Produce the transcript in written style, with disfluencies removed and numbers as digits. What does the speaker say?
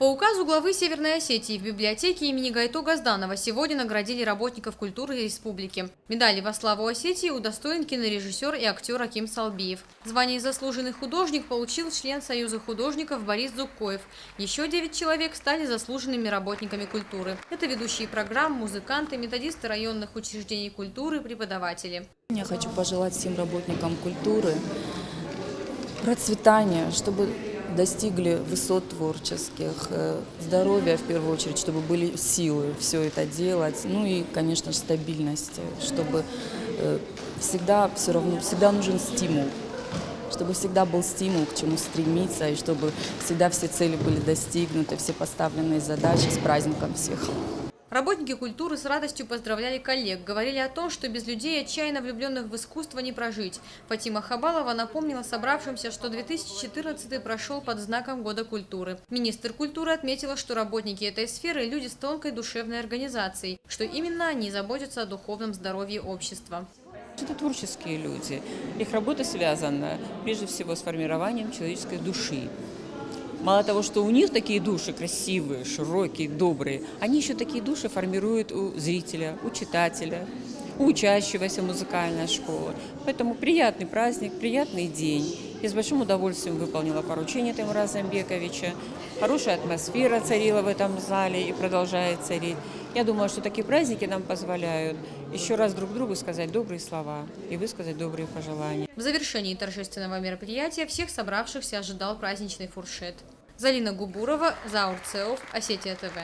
По указу главы Северной Осетии в библиотеке имени Гайто Газданова сегодня наградили работников культуры республики. Медали во славу Осетии удостоен кинорежиссер и актер Аким Салбиев. Звание «Заслуженный художник» получил член Союза художников Борис Зуккоев. Еще 9 человек стали заслуженными работниками культуры. Это ведущие программ, музыканты, методисты районных учреждений культуры, преподаватели. Я хочу пожелать всем работникам культуры процветания, чтобы достигли высот творческих, здоровья в первую очередь, чтобы были силы все это делать, ну и, конечно же, стабильности, чтобы всегда нужен стимул, чтобы всегда был стимул, к чему стремиться, и чтобы всегда все цели были достигнуты, все поставленные задачи. С праздником всех! Работники культуры с радостью поздравляли коллег, говорили о том, что без людей, отчаянно влюбленных в искусство, не прожить. Фатима Хабалова напомнила собравшимся, что 2014 прошел под знаком Года культуры. Министр культуры отметила, что работники этой сферы – люди с тонкой душевной организацией, что именно они заботятся о духовном здоровье общества. Это творческие люди. Их работа связана прежде всего с формированием человеческой души. Мало того, что у них такие души красивые, широкие, добрые, они еще такие души формируют у зрителя, у читателя, у учащегося музыкальной школы. Поэтому приятный праздник, приятный день. Я с большим удовольствием выполнила поручение Таймура Замбековича. Хорошая атмосфера царила в этом зале и продолжает царить. Я думаю, что такие праздники нам позволяют еще раз друг другу сказать добрые слова и высказать добрые пожелания. В завершении торжественного мероприятия всех собравшихся ожидал праздничный фуршет. Залина Губурова, Заур Цеов, Осетия ТВ.